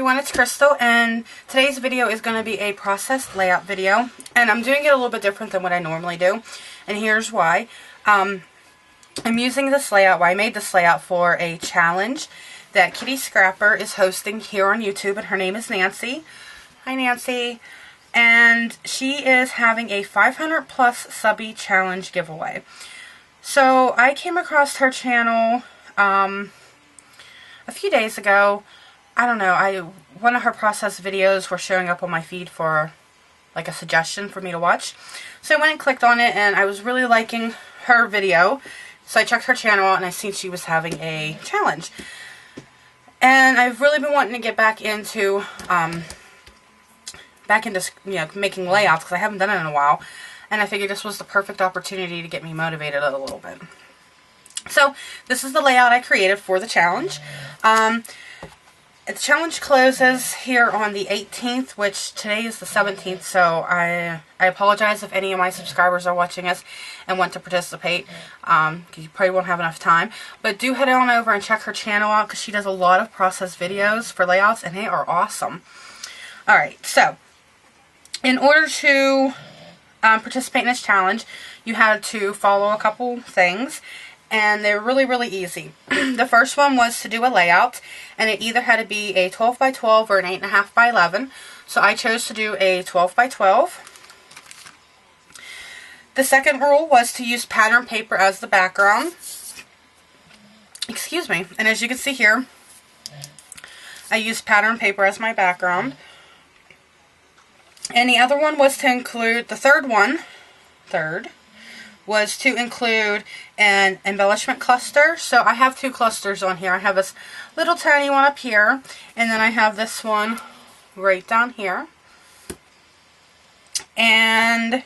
everyone, it's Crystal, and today's video is going to be a process layout video, and I'm doing it a little bit different than what I normally do, and here's why. I'm using this layout, I made this layout for a challenge that Kitty Scrapper is hosting here on YouTube, and her name is Nancy. Hi Nancy. And she is having a 500 plus subby challenge giveaway. So I came across her channel a few days ago. I don't know, one of her process videos were showing up on my feed for like a suggestion for me to watch. So I went and clicked on it, and I was really liking her video. So I checked her channel out, and I seen she was having a challenge. And I've really been wanting to get back into making layouts, because I haven't done it in a while. And I figured this was the perfect opportunity to get me motivated a little bit. So this is the layout I created for the challenge. The challenge closes here on the 18th, which today is the 17th, so I apologize if any of my subscribers are watching this and want to participate, because you probably won't have enough time. But do head on over and check her channel out, because she does a lot of process videos for layouts, and they are awesome. Alright, so in order to participate in this challenge, you had to follow a couple things. And they're really, really easy. The first one was to do a layout, and it either had to be a 12 by 12 or an 8.5 by 11. So I chose to do a 12 by 12. The second rule was to use pattern paper as the background. Excuse me. And as you can see here, I used pattern paper as my background. And the other one was to include, the third was to include an embellishment cluster. So I have two clusters on here. I have this little tiny one up here, and then I have this one right down here. And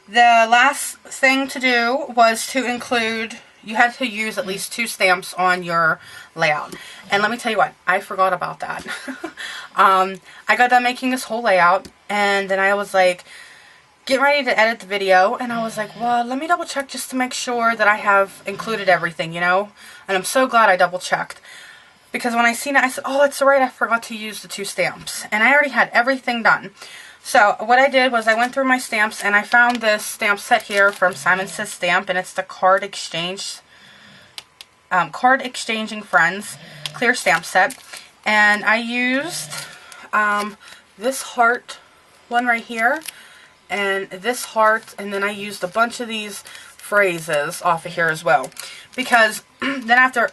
the last thing to do was to include, you had to use at least 2 stamps on your layout. And let me tell you what, I forgot about that. I got done making this whole layout, and then I was like, getting ready to edit the video, and I was like, well, let me double check just to make sure that I have included everything, you know. And I'm so glad I double checked, because when I seen it, I said, oh, that's right, I forgot to use the 2 stamps, and I already had everything done. So what I did was I went through my stamps, and I found this stamp set here from Simon Says Stamp, and it's the Card Exchanging Friends clear stamp set. And I used this heart one right here, and this heart, and then I used a bunch of these phrases off of here as well. Because then after,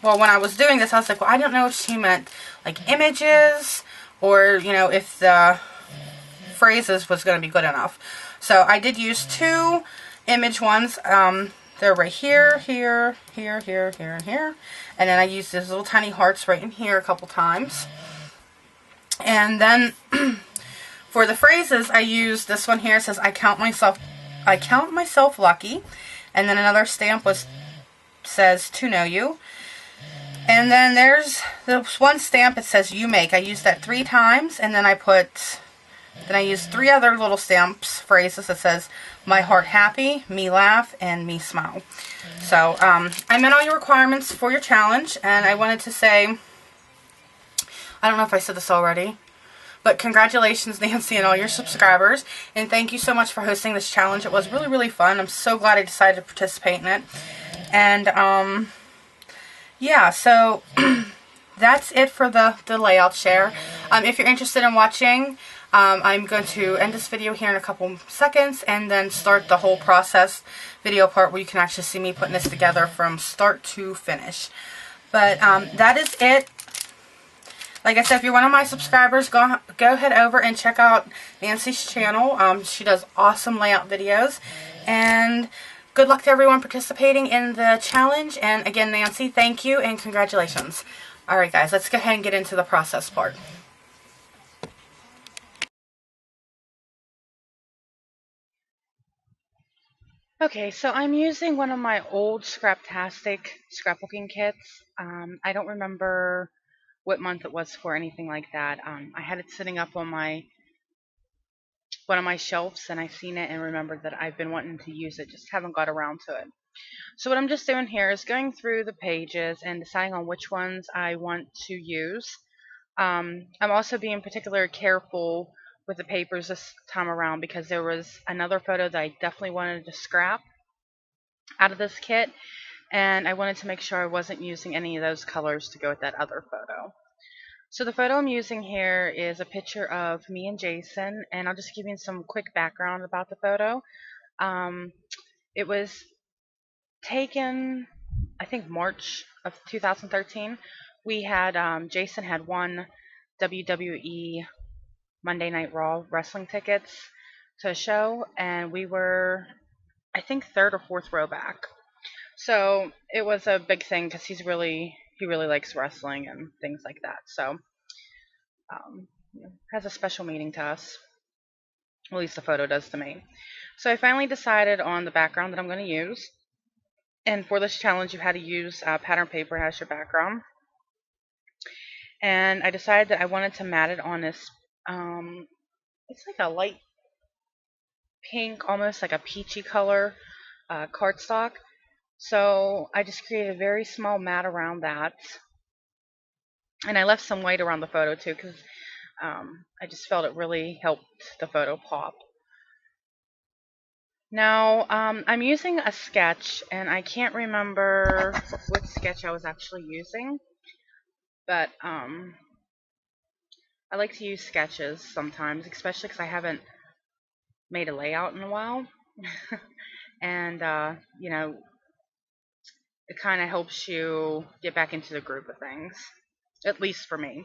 well, when I was doing this, I was like, well, I don't know if she meant like images, or, you know, if the phrases was going to be good enough. So I did use 2 image ones. They're right here, here, here, here, here, and here. And then I used these little tiny hearts right in here a couple times. And then for the phrases, I used this one here. It says, I count myself lucky. And then another stamp says, to know you. And then there's this one stamp, it says, you make. I used that 3 times, and then I used 3 other little stamps, phrases that says, my heart happy, me laugh, and me smile. So, I met all your requirements for your challenge, and I wanted to say, I don't know if I said this already, but congratulations, Nancy, and all your subscribers. And thank you so much for hosting this challenge. It was really, really fun. I'm so glad I decided to participate in it. And, yeah, so that's it for the layout share. If you're interested in watching, I'm going to end this video here in a couple seconds, and then start the whole process video part where you can actually see me putting this together from start to finish. But that is it. Like I said, if you're one of my subscribers, go head over and check out Nancy's channel. She does awesome layout videos. And good luck to everyone participating in the challenge. And again, Nancy, thank you and congratulations. Alright guys, let's go ahead and get into the process part. Okay, so I'm using one of my old Scraptastic scrapbooking kits. I don't remember what month it was for, anything like that. I had it sitting up on one of my shelves, and I seen it and remembered that I've been wanting to use it, just haven't got around to it. So what I'm just doing here is going through the pages and deciding on which ones I want to use. I'm also being particularly careful with the papers this time around because there was another photo that I definitely wanted to scrap out of this kit, and I wanted to make sure I wasn't using any of those colors to go with that other photo. So the photo I'm using here is a picture of me and Jason, and I'll just give you some quick background about the photo. Um, it was taken, I think, March of 2013. We had Jason had won WWE Monday Night Raw wrestling tickets to a show, and we were, I think, third or fourth row back. So it was a big thing because he really likes wrestling and things like that. So has a special meaning to us. At least the photo does to me. So I finally decided on the background that I'm going to use. And for this challenge, you had to use pattern paper as your background. And I decided that I wanted to mat it on this, it's like a light pink, almost like a peachy color cardstock. So I just created a very small mat around that. And I left some white around the photo too because I just felt it really helped the photo pop. Now, I'm using a sketch, and I can't remember what sketch I was actually using, but I like to use sketches sometimes, especially because I haven't made a layout in a while. And, it kind of helps you get back into the groove of things, at least for me.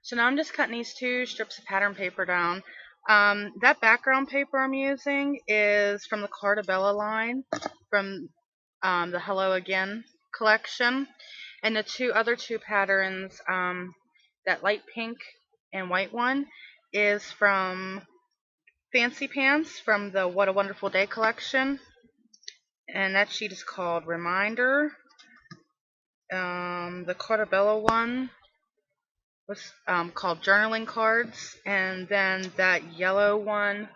So now I'm just cutting these 2 strips of pattern paper down. That background paper I'm using is from the Cartabella line from the Hello Again collection. And the other two patterns, that light pink and white one, is from Fancy Pants from the What a Wonderful Day collection. And that sheet is called Reminder. The Cartabella one was called Journaling Cards, and then that yellow one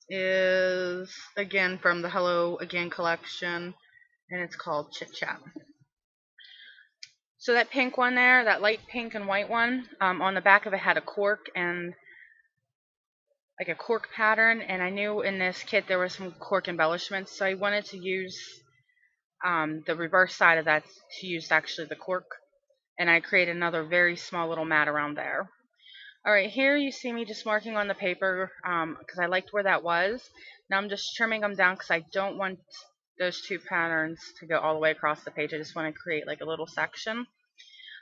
is again from the Hello Again collection, and it's called Chit Chat. So that pink one there, that light pink and white one, on the back of it had a cork and like a cork pattern, and I knew in this kit there were some cork embellishments, so I wanted to use the reverse side of that to use actually the cork, and I created another very small little mat around there. Alright, here you see me just marking on the paper because I liked where that was. Now I'm just trimming them down because I don't want those 2 patterns to go all the way across the page. I just want to create like a little section.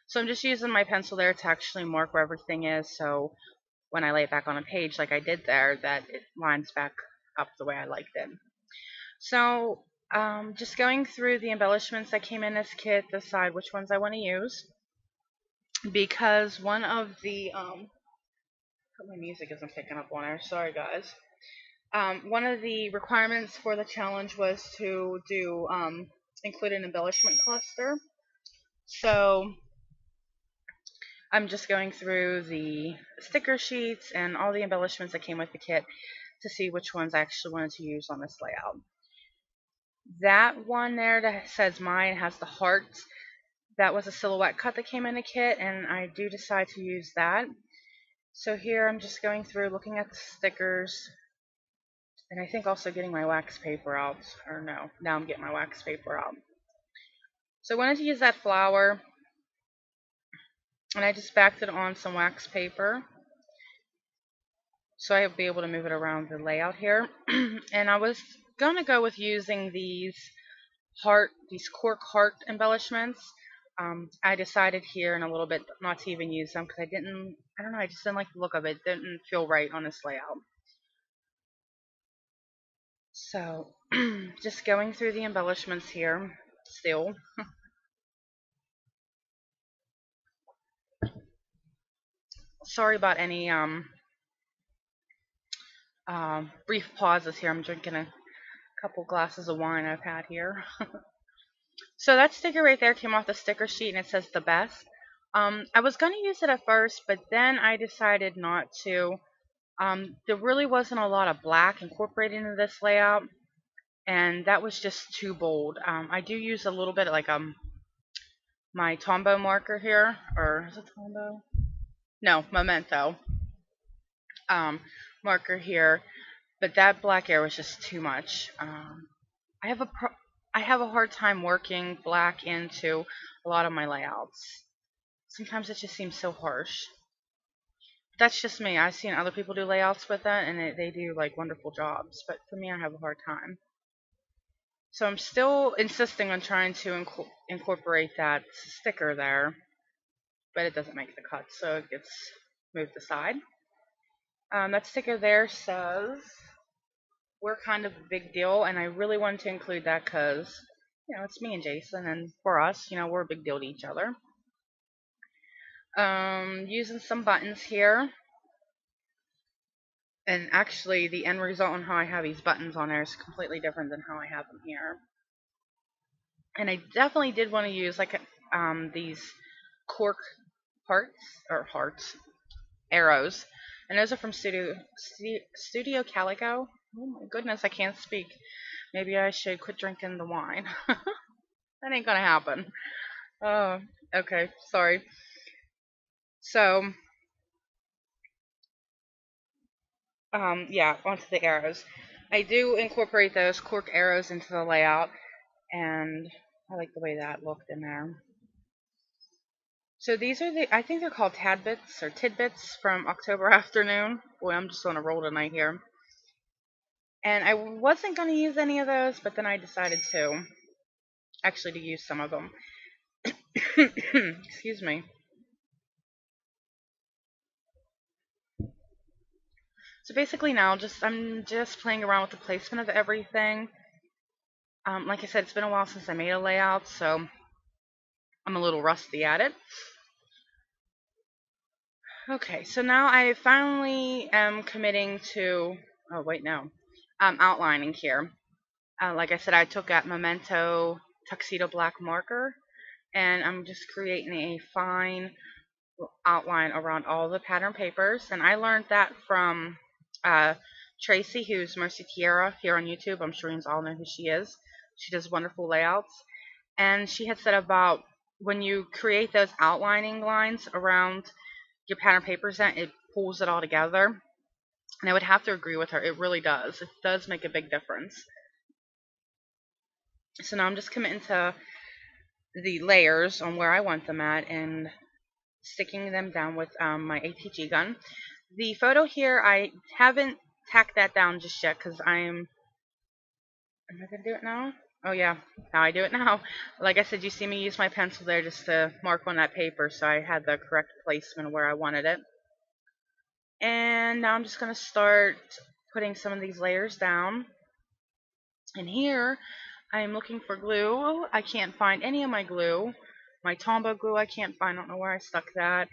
So I'm just using my pencil there to actually mark where everything is, so when I lay it back on a page like I did there, that it lines back up the way I liked it. So just going through the embellishments that came in this kit, decide which ones I want to use, because one of the my music isn't picking up on her. Sorry, guys. One of the requirements for the challenge was to do include an embellishment cluster. So I'm just going through the sticker sheets and all the embellishments that came with the kit to see which ones I actually wanted to use on this layout. That one there that says mine has the hearts. That was a silhouette cut that came in the kit, and I do decide to use that. So here I'm just going through looking at the stickers, and I think also getting my wax paper out. Or no, now I'm getting my wax paper out. So I wanted to use that flower, and I just backed it on some wax paper so I'll be able to move it around the layout here. And I was going to go with using these cork heart embellishments. I decided here in a little bit not to even use them because I don't know, I just didn't like the look of it. It didn't feel right on this layout. So, just going through the embellishments here still. Sorry about any brief pauses here. I'm drinking a couple glasses of wine I've had here. So that sticker right there came off the sticker sheet, and it says the best. I was going to use it at first, but then I decided not to. There really wasn't a lot of black incorporated into this layout, and that was just too bold. I do use a little bit of like my Tombow marker here, or is it Tombow? No, Memento um, marker here, but that black area was just too much. I have I have a hard time working black into a lot of my layouts. Sometimes it just seems so harsh. That's just me. I've seen other people do layouts with that, and they do like wonderful jobs. But for me, I have a hard time. So I'm still insisting on trying to incorporate that sticker there, but it doesn't make the cut, so it gets moved aside. That sticker there says we're kind of a big deal, and I really wanted to include that because it's me and Jason, and for us, we're a big deal to each other. Using some buttons here. And actually, the end result on how I have these buttons on there is completely different than how I have them here. And I definitely did want to use like these cork arrows. And those are from Studio Calico. Oh my goodness, I can't speak. Maybe I should quit drinking the wine. That ain't gonna happen. Oh, okay, sorry. So, yeah, onto the arrows. I do incorporate those cork arrows into the layout, and I like the way that looked in there. So these are I think they're called Tadbits or Tidbits from October Afternoon. Boy, I'm just on a roll tonight here. And I wasn't going to use any of those, but then I decided to. Actually, to use some of them. Excuse me. So basically now, I'm just playing around with the placement of everything. Like I said, it's been a while since I made a layout, so I'm a little rusty at it. Okay, so now I finally am committing to. Oh wait, no. I'm outlining here. Like I said, I took that Memento tuxedo black marker, and I'm just creating a fine outline around all the pattern papers. And I learned that from Tracy, who's Mercy Tierra here on YouTube. I'm sure you all know who she is. She does wonderful layouts. And she had said about when you create those outlining lines around your pattern papers, it pulls it all together. And I would have to agree with her. It really does. It does make a big difference. So now I'm just committing to the layers on where I want them at and sticking them down with my ATG gun. The photo here, I haven't tacked that down just yet because am I going to do it now? Oh yeah, now I do it now. Like I said, you see me use my pencil there just to mark on that paper so I had the correct placement where I wanted it. And now I'm just going to start putting some of these layers down. And here, I am looking for glue. I can't find any of my glue. My Tombow glue I can't find. I don't know where I stuck that.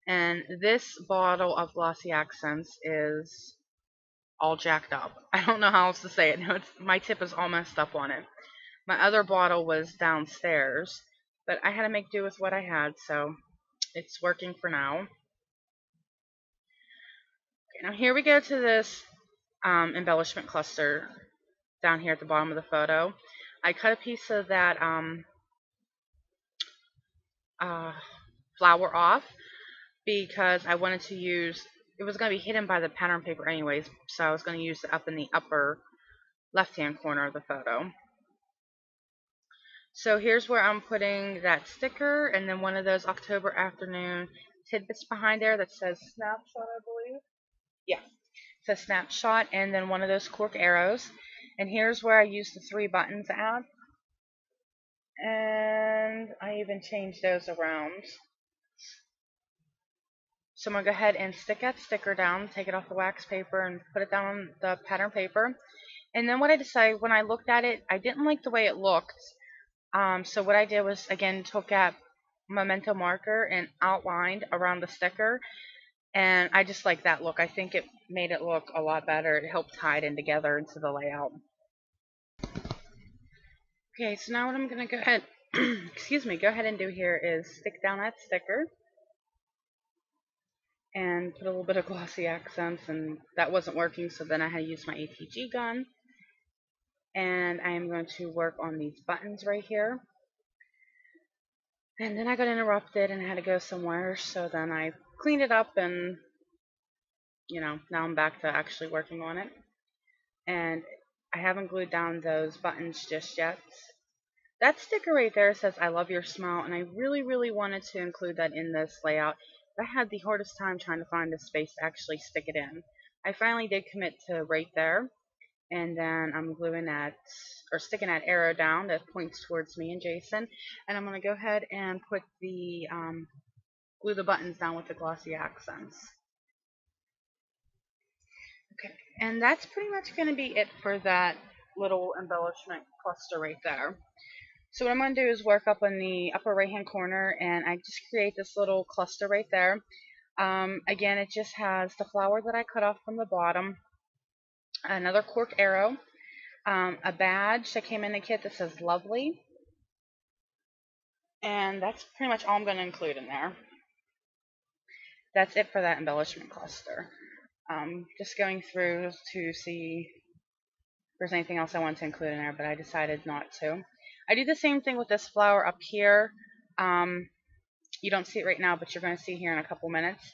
And this bottle of Glossy Accents is all jacked up. I don't know how else to say it. No, my tip is all messed up on it. My other bottle was downstairs, but I had to make do with what I had, so it's working for now. Okay, now here we go to this embellishment cluster down here at the bottom of the photo. I cut a piece of that flower off because I wanted to use, it was going to be hidden by the pattern paper anyways, so I was going to use it up in the upper left-hand corner of the photo. So here's where I'm putting that sticker and then one of those October Afternoon tidbits behind there that says snapshot, I believe. Yeah, it says snapshot, and then one of those cork arrows. And here's where I use the 3 buttons at. And I even changed those around. So I'm going to go ahead and stick that sticker down, take it off the wax paper, and put it down on the pattern paper. And then what I decided, when I looked at it, I didn't like the way it looked. So what I did was, again, took that Memento marker and outlined around the sticker. And I just like that look. I think it made it look a lot better. It helped tie it in together into the layout. Okay, so now what I'm going to go ahead, go ahead and do here is stick down that sticker and put a little bit of glossy accents, and that wasn't working, so then I had to use my ATG gun. And I am going to work on these buttons right here. And then I got interrupted and had to go somewhere, so then I cleaned it up and, now I'm back to actually working on it. And I haven't glued down those buttons just yet. That sticker right there says I love your smile, and I really, really wanted to include that in this layout. But I had the hardest time trying to find the space to actually stick it in. I finally did commit to right there, and then I'm sticking that arrow down that points towards me and Jason, and I'm going to go ahead and put glue the buttons down with the glossy accents. Okay, and that's pretty much going to be it for that little embellishment cluster right there. So what I'm going to do is work up in the upper right hand corner, and I just create this little cluster right there. Again, it just has the flower that I cut off from the bottom, another cork arrow, a badge that came in the kit that says lovely, and that's pretty much all I'm going to include in there. That's it for that embellishment cluster. Just going through to see if there's anything else I want to include in there, but I decided not to. I do the same thing with this flower up here. You don't see it right now, but you're going to see here in a couple minutes,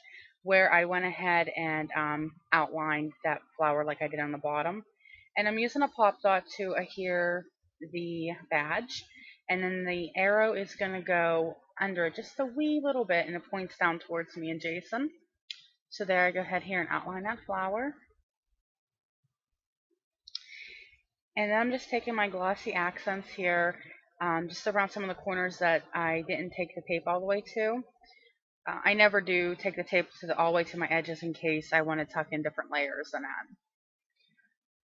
where I went ahead and outlined that flower like I did on the bottom. And I'm using a pop dot to adhere the badge, and then the arrow is going to go under it just a wee little bit, and it points down towards me and Jason. So there, I go ahead here and outline that flower. And then I'm just taking my glossy accents here, just around some of the corners that I didn't take the tape all the way to. I never do take the tape all the way to my edges in case I want to tuck in different layers than that.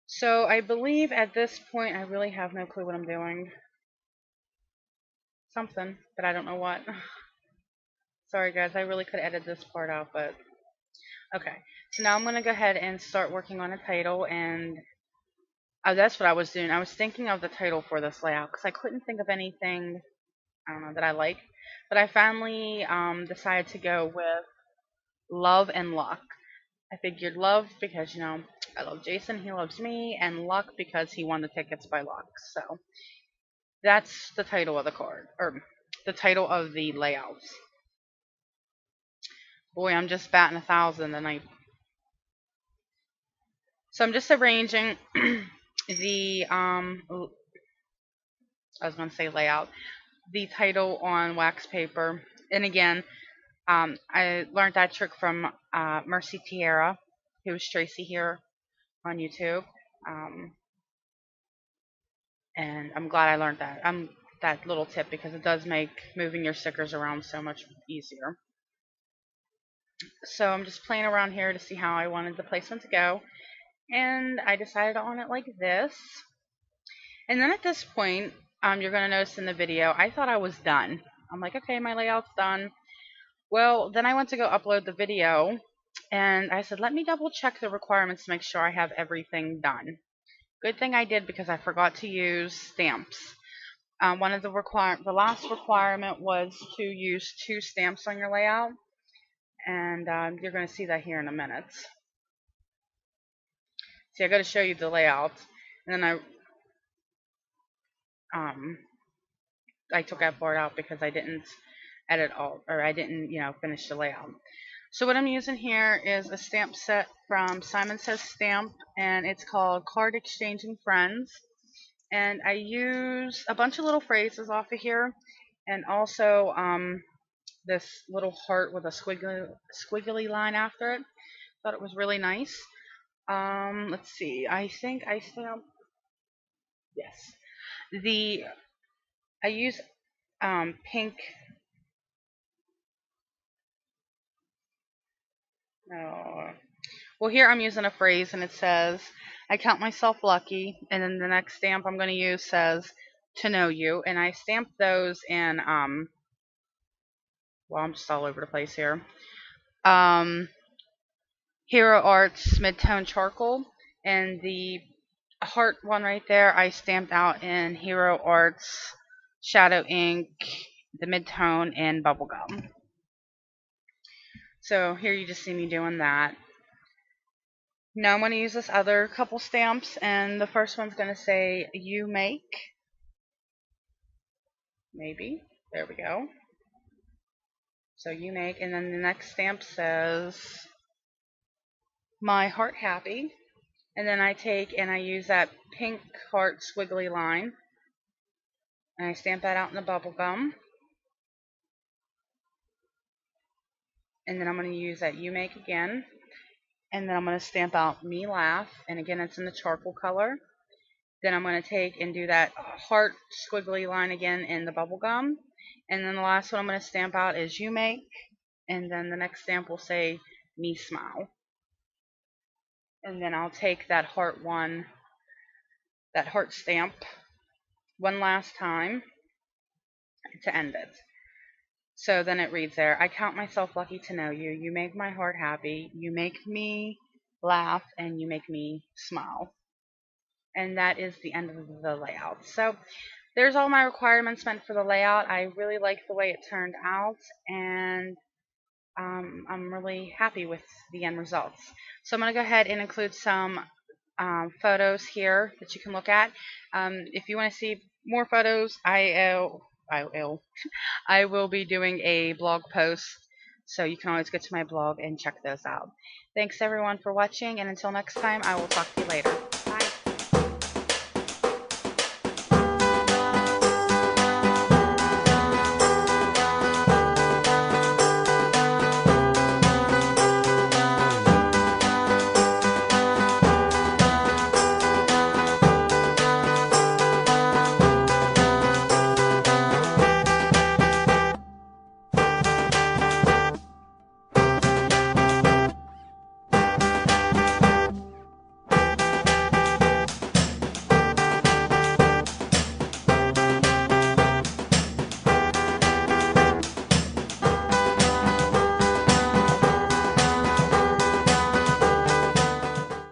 So I believe at this point I really have no clue what I'm doing. Something, but I don't know what. Sorry guys, I really could edit this part out, but okay. So now I'm going to go ahead and start working on a title, and that's what I was doing. I was thinking of the title for this layout because I couldn't think of anything, I don't know, that I like. But I finally decided to go with Love and Luck. I figured love because, I love Jason, he loves me, and luck because he won the tickets by luck. So that's the title of the card, or the title of the layout. Boy, I'm just batting 1,000 tonight. So I'm just arranging the, I was going to say layout, the title on wax paper. And again, I learned that trick from Mercy Tierra, who's Tracy here on YouTube. And I'm glad I learned that little tip, because it does make moving your stickers around so much easier. So I'm just playing around here to see how I wanted the placement to go, and I decided on it like this. And then at this point, you're going to notice in the video, I thought I was done. I'm like, okay, my layout's done. Well, then I went to go upload the video, and I said, let me double check the requirements to make sure I have everything done. Good thing I did, because I forgot to use stamps. One of the last requirement was to use 2 stamps on your layout, and you're going to see that here in a minute. See, I got to show you the layout, and then I took that part out because I didn't edit all, or I didn't, finish the layout. So what I'm using here is a stamp set from Simon Says Stamp, and it's called Card Exchanging Friends. And I use a bunch of little phrases off of here, and also this little heart with a squiggly line after it. Thought it was really nice. Let's see. I think I stamped. Yes. I use pink. No. Well, here I'm using a phrase, and it says, "I count myself lucky." And then the next stamp I'm going to use says, "To know you." And I stamped those in well, I'm just all over the place here. Hero Arts Midtone Charcoal, and the heart one right there I stamped out in Hero Arts Shadow Ink, the Midtone, and Bubblegum. So here you just see me doing that. Now I'm going to use this other couple stamps, and the first one's going to say, "You make." Maybe. There we go. So you make, and then the next stamp says my heart happy. And then I take and I use that pink heart squiggly line. And I stamp that out in the bubble gum. And then I'm going to use that you make again. And then I'm going to stamp out me laugh. And again, it's in the charcoal color. Then I'm going to take and do that heart squiggly line again in the bubble gum. And then the last one I'm going to stamp out is you make. And then the next stamp will say me smile. And then I'll take that heart stamp one last time to end it. So then it reads there, I count myself lucky to know you. You make my heart happy. You make me laugh, and you make me smile. And that is the end of the layout. So there's all my requirements meant for the layout. I really like the way it turned out, and I'm really happy with the end results. So I'm going to go ahead and include some photos here that you can look at. If you want to see more photos, I will be doing a blog post, so you can always go to my blog and check those out. Thanks everyone for watching, and until next time, I will talk to you later.